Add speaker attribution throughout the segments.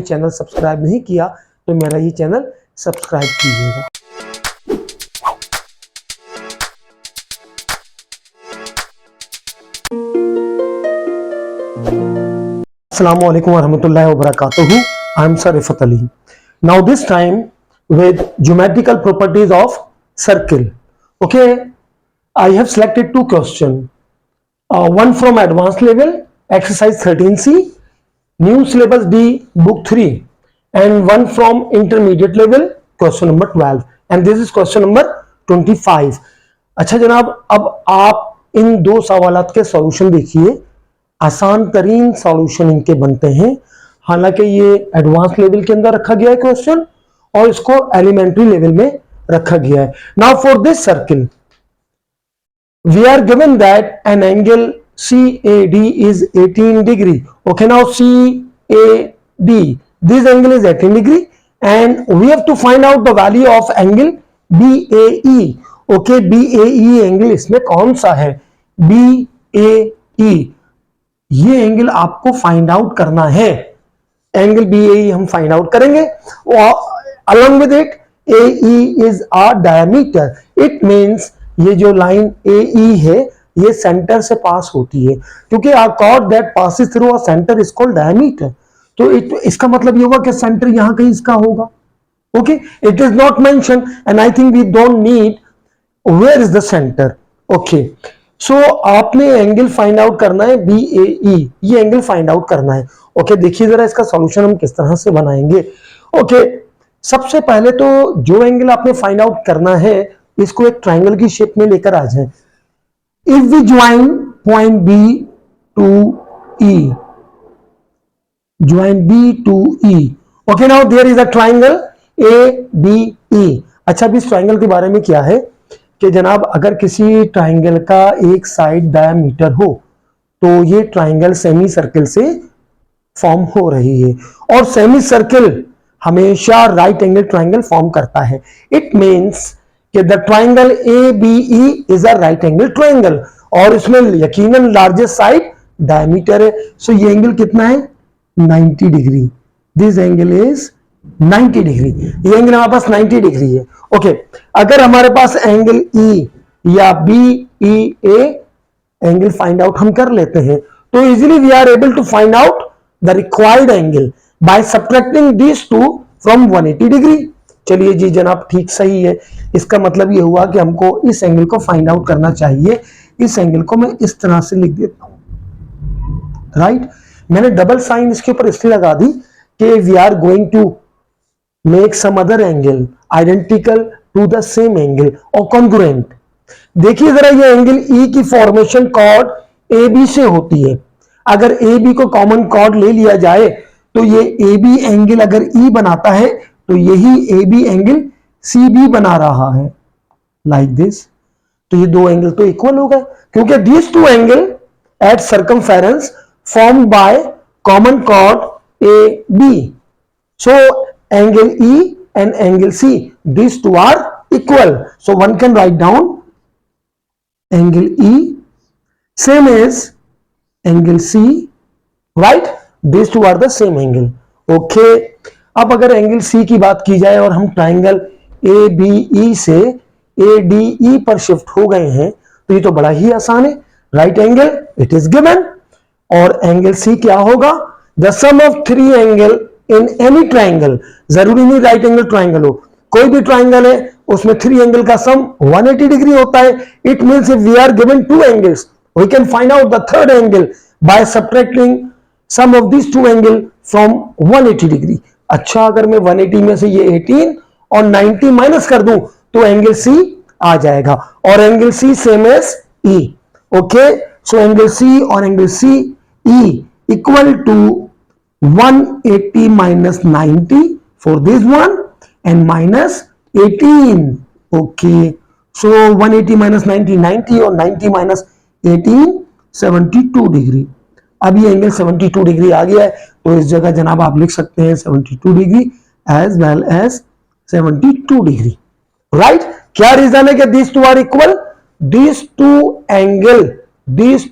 Speaker 1: Channel subscribe नहीं किया तो मेरा ये चैनल सब्सक्राइब कीजिएगा। अस्सलाम वालेकुम वरहमतुल्लाहि वबरकातुहू। I am Sarifat Ali. Now this time with geometrical properties of circle. Okay, I have selected two questions. One from advanced level, exercise 13C, new syllabus D, book 3, and one from intermediate level, question number 12, and this is question number 25. अच्छा जनाब, अब आप इन दो सवालात के solution देखिए। आसान तरीन सॉल्यूशन इनके बनते हैं, हालांकि ये एडवांस लेवल के अंदर रखा गया है क्वेश्चन और इसको एलिमेंट्री लेवल में रखा गया है। Now for this circle we are given that an angle CAD is 18 degree. Okay, now CAD, this angle is 18 degree and we have to find out the value of angle BAE. Okay, BAE angle इसमें कौन सा है? BAE, ये angle आपको find out करना है। Angle BAE हम find out करेंगे। Along with it, AE is our diameter. It means ये जो लाइन AE है ये सेंटर से पास होती है, क्योंकि a chord that passes through a center is called diameter. तो इसका मतलब ये होगा कि सेंटर यहां कहीं इसका होगा। Okay, it is not mention and I think we don't need where is the centre. Okay, so आपने एंगल फाइंड आउट करना है BAE, ये एंगल फाइंड आउट करना है। ओके, देखिए जरा इसका सॉल्यूशन हम किस तरह से बनाएंगे। ओके, सबसे पहले तो जो एंगल आपने फाइंड आउट करना है इसको एक ट्रायंगल की शेप में लेकर आ जाए। If we join point B to E, join B to E, okay, now there is a triangle ABE। अच्छा, अब इस ट्रायंगल के बारे में क्या है कि जनाब, अगर किसी ट्रायंगल का एक साइड डायमीटर हो तो ये ट्रायंगल सेमी सर्किल से फॉर्म हो रही है और सेमी सर्किल हमेशा राइट एंगल ट्रायंगल फॉर्म करता है। इट मींस कि the triangle ABE is a right angle triangle और इसमें यकीनन लार्जेस्ट साइड डायमीटर है। सो ये एंगल कितना है? 90 degree. This angle is 90 degree. ये एंगल हमारे पास 90 डिग्री है। ओके, अगर हमारे पास एंगल E या BEA एंगल फाइंड आउट हम कर लेते हैं तो easily we are able to find out the required angle by subtracting this two from 180 degree. चलिए जी जनाब, ठीक सही है। इसका मतलब ये हुआ कि हमको इस एंगल को फाइंड आउट करना चाहिए। इस एंगल को मैं इस तरह से लिख देता हूं। राइट, मैंने डबल साइन इसके ऊपर इसलिए लगा दी कि we are going to make some other angle identical to the same angle और कॉन्ग्रुएंट। देखिए जरा, ये एंगल E की फॉर्मेशन कॉर्ड AB से होती है। अगर AB को कॉमन कॉर्ड ले लिया जाए तो ये AB एंगल अगर E बनाता है तो यही AB एंगल CB बना रहा है, लाइक दिस। तो ये दो एंगल तो इक्वल हो गए, क्योंकि this two angle at circumference formed by common chord AB. So angle E and angle C, these two are equal. So one can write down angle E same as angle C, right? These two are the same angle. Okay. अब अगर angle C की बात की जाए और हम triangle ABE से ADE पर शिफ्ट हो गए हैं तो ये तो बड़ा ही आसान है। Right angle it is given और एंगल C क्या होगा? The sum of three angle in any triangle. जरूरी नहीं राइट एंगल ट्रायंगल हो, कोई भी ट्रायंगल है उसमें थ्री एंगल का सम 180 डिग्री होता है। It means if we are given two angles we can find out the third angle by subtracting sum of this two angle from 180 degree. अच्छा, अगर मैं 180 में से ये 18 और 90 माइनस कर दूं तो एंगल C आ जाएगा और angle C same as E। Okay, so angle C और angle CE equal to 180 minus 90 for this one and minus 18. Okay, so 180 minus 90 90 और 90 minus 18 72 डिग्री। अब ये एंगल 72 डिग्री आ गया है तो इस जगह जनाब आप लिख सकते हैं 72 degree as well as 72 degree. Right, क्या रीजन है कि these two are equal? These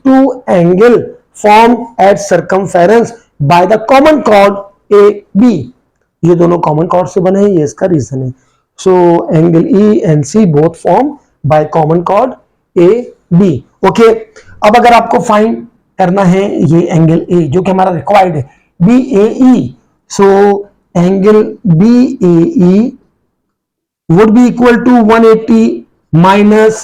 Speaker 1: two angle formed at circumference by the common chord A B, ये दोनों कॉमन कॉर्ड से बने हैं, ये इसका रीजन है। So angle E and C both form by common chord A B. Okay, अब अगर आपको फाइंड करना है ये एंगल ए जो कि हमारा रिक्वायर्ड है, B A E, so angle B A E would be equal to 180 minus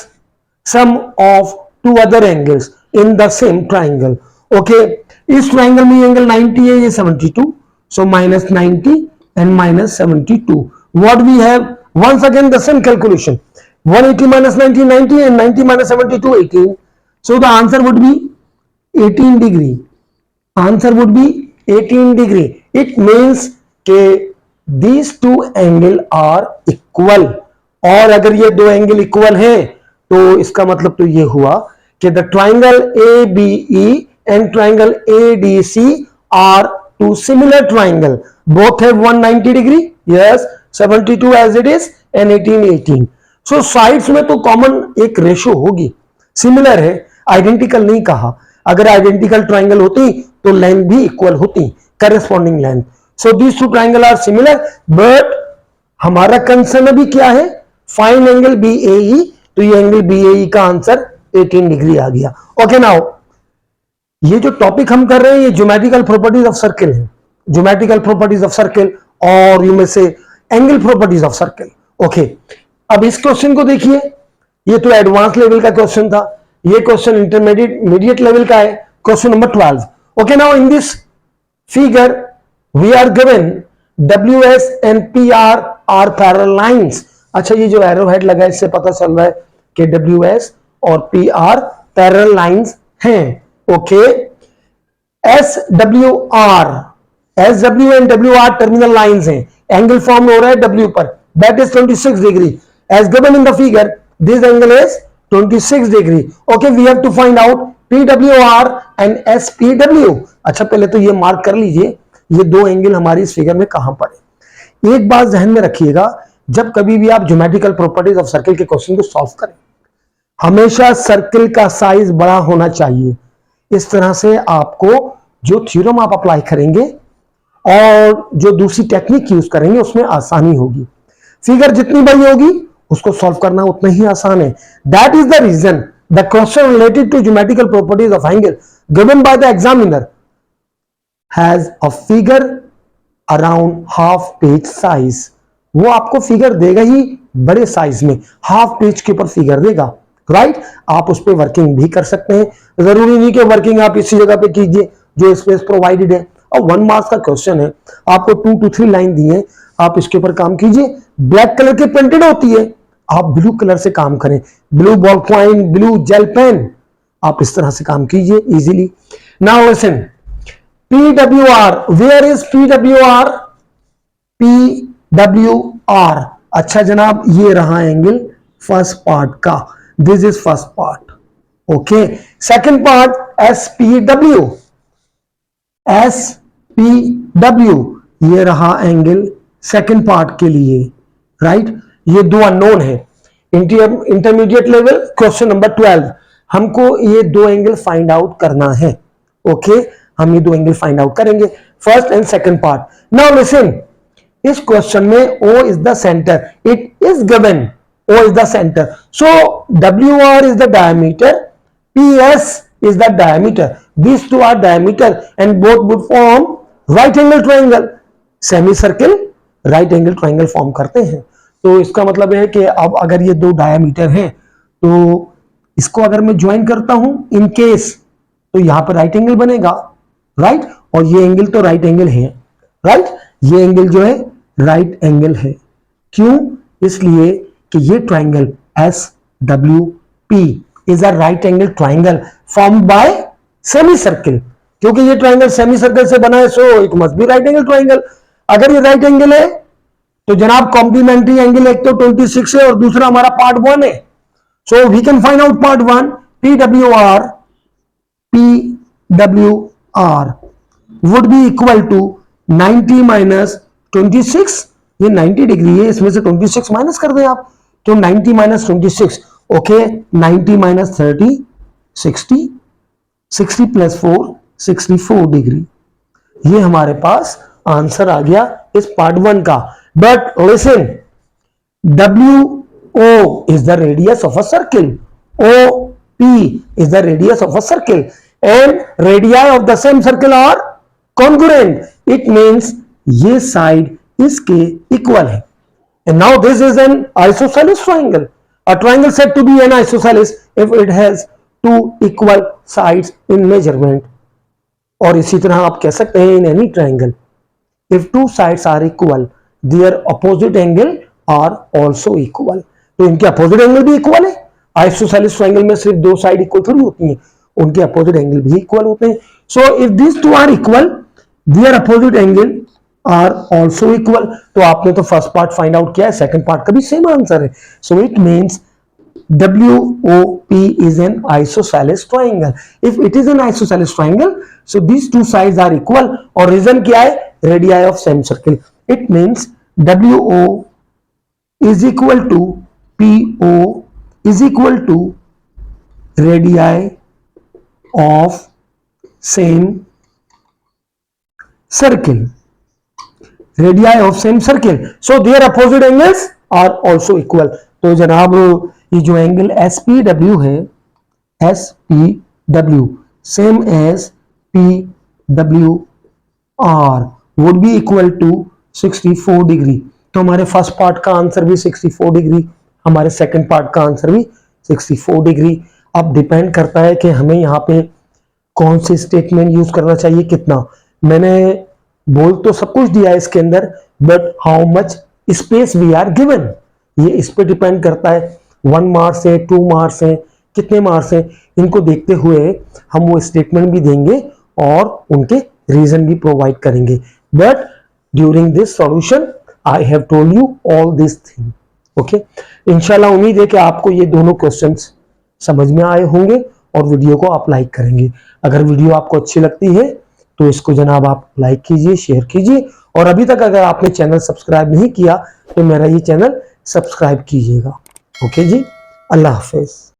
Speaker 1: sum of two other angles in the same triangle. Okay, इस triangle में एंगल 90 है, ये 72, so minus 90 and minus 72. What we have? Once again the same calculation. 180 minus 90, 90, and 90 minus 72, 18. So the answer would be 18 degree. Answer would be 18 degree. It means के these two angle are equal, और अगर ये दो angle equal हैं तो इसका मतलब तो ये हुआ कि the triangle ABE and triangle ADC are two similar triangle, both have 190 degree, yes, 72 as it is and 18 18. so sides में तो कॉमन एक रेशो होगी, सिमिलर है, आइडेंटिकल नहीं कहा। अगर आइडेंटिकल ट्राइंगल होती तो लेंथ भी इक्वल होती, corresponding length. So these two triangle are similar, but हमारा कंसर्न अभी क्या है? फाइंड एंगल BAE, तो ये एंगल BAE का आंसर 18 डिग्री आ गया। ओके, नाउ ये जो टॉपिक हम कर रहे हैं ये ज्योमेट्रिकल प्रॉपर्टीज ऑफ सर्किल है, ज्योमेट्रिकल प्रॉपर्टीज ऑफ सर्किल, और यू में से angle properties of circle. Okay, अब इस क्वेश्चन को देखिए, ये तो एडवांस लेवल का क्वेश्चन था, ये क्वेश्चन इंटरमीडिएट लेवल का है, question number 12। Okay, now in this figure we are given WS and PR are parallel lines. अच्छा, ये जो एरो हेड लगा है इससे पता चल रहा है कि WS और PR पैरेलल लाइंस हैं। Okay, SW and WR terminal lines हैं, एंगल फॉर्म हो रहा है W पर, that is 26 degree as given in the figure, this angle is 26 degree. Okay, we have to find out PWR and SPW। अच्छा, पहले तो ये मार्क कर लीजिए ये दो एंगल हमारी इस फिगर में कहां पड़े। एक बात ध्यान में रखिएगा, जब कभी भी आप ज्योमेट्रिकल प्रॉपर्टीज ऑफ सर्किल के क्वेश्चन को सॉल्व करें, हमेशा सर्किल का साइज बड़ा होना चाहिए। इस तरह से आपको जो थ्योरम आप अप्लाई करेंगे और जो दूसरी टेक्निक यूज करेंगे उसमें आसानी होगी। फिगर जितनी बड़ी होगी उसको सॉल्व करना उतना ही आसान है। That is the reason the question related to geometrical properties of angle given by the examiner has a figure around half page size. वो आपको फिगर देगा ही बड़े साइज में, हाफ पेज के ऊपर फिगर देगा, राइट। आप उस पर वर्किंग भी कर सकते हैं, जरूरी नहीं कि वर्किंग आप इसी जगह पे कीजिए जो स्पेस प्रोवाइडेड है। और 1 मार्क्स का क्वेश्चन है, आपको 2 to 3 लाइन दी है, आप इसके ऊपर काम कीजिए। ब्लैक कलर की प्रिंटेड होती है, आप ब्लू कलर से काम करें, blue ball point, blue gel pen, आप इस तरह से काम कीजिए easily. Now listen, PWR, where is PWR? PWR, अच्छा जनाब, ये रहा एंगल फर्स्ट पार्ट का, this is first part. Okay, second part SPW, SPW, ये रहा एंगल सेकंड पार्ट के लिए, राइट। ये दो अननोन है। इंटरमीडिएट लेवल क्वेश्चन नंबर 12, हमको ये दो एंगल फाइंड आउट करना है। ओके, हम ये दो एंगल फाइंड आउट करेंगे, first and second part. Now listen, इस क्वेश्चन में O is the centre, it is given O is the centre, so WR is the diameter, PS is the diameter, these two are diameter and both would form right angle triangle, semi circle right angle triangle form करते हैं। तो इसका मतलब है कि अब अगर ये दो डायमीटर हैं तो इसको अगर मैं ज्वाइन करता हूं इन केस, तो यहां पर राइट एंगल बनेगा, राइट। और ये एंगल तो राइट एंगल है, राइट, ये एंगल जो है राइट एंगल है। क्यों? इसलिए कि ये triangle SWP is a right angle triangle formed by semicircle, क्योंकि ये ट्राइंगल सेमी सर्कल से बना है, so it must be right angle triangle. अगर ये राइट एंगल है तो जनाब कॉम्प्लीमेंट्री एंगल एक तो 26 है और दूसरा हमारा पार्ट 1 है, so we can find out part 1, PWR would be equal to 90 minus 26, ये 90 डिग्री है, इसमें से 26 माइनस कर दें आप, तो 90 minus 26, okay, 90 minus 30, 60 plus 4, 64 degree, ये हमारे पास आंसर आ गया इस पार्ट 1 का। But listen, WO is the radius of a circle, OP is the radius of a circle, and radii of the same circle are congruent. It means ये side इसके equal है। And now this is an isosceles triangle. A triangle said to be an isosceles if it has two equal sides in measurement. और इसी तरह आप कह सकते हैं in any triangle, if two sides are equal, their opposite angle are also equal. तो इनके opposite angle भी इक्वल है। आइसोसेलेस ट्रायंगल में सिर्फ दो साइड इक्वल थोड़ी होती हैं, उनके अपोजिट एंगल भी इक्वल होते हैं। So if this two are equal, their opposite angle are also equal. तो आपने तो फर्स्ट पार्ट फाइंड आउट किया है, सेकंड पार्ट का भी सेम आंसर है। So it means WOP is an isosceles triangle. If it is an isosceles triangle, so these two sides are equal. और reason क्या है? Radii of same circle. It means WO is equal to PO is equal to radii of same circle. Radii of same circle. So their opposite angles are also equal. तो जनाब ये जो angle SPW है, SPW same as PWR would be equal to 64 degree. तो हमारे first part का answer भी 64 degree, हमारे सेकंड पार्ट का आंसर भी 64 डिग्री। अब डिपेंड करता है कि हमें यहाँ पे कौन सी स्टेटमेंट यूज करना चाहिए, कितना। मैंने बोल तो सब कुछ दिया है इसके अंदर, but how much space we are given, ये इस पे डिपेंड करता है। 1 मार्क्स है, 2 मार्क्स है, कितने मार्क्स हैं, इनको देखते हुए हम वो स्टेटमेंट भी देंगे और उनके रीजन भी प्रोवाइड करेंगे। But during this solution I have told you all this thing. Okay, इंशाल्लाह उम्मीद है कि आपको ये दोनों क्वेश्चंस समझ में आए होंगे और वीडियो को आप लाइक करेंगे। अगर वीडियो आपको अच्छी लगती है तो इसको जनाब आप लाइक कीजिए, शेयर कीजिए, और अभी तक अगर आपने चैनल सब्सक्राइब नहीं किया तो मेरा ये चैनल सब्सक्राइब कीजिएगा। ओके जी, अल्लाह हाफिज।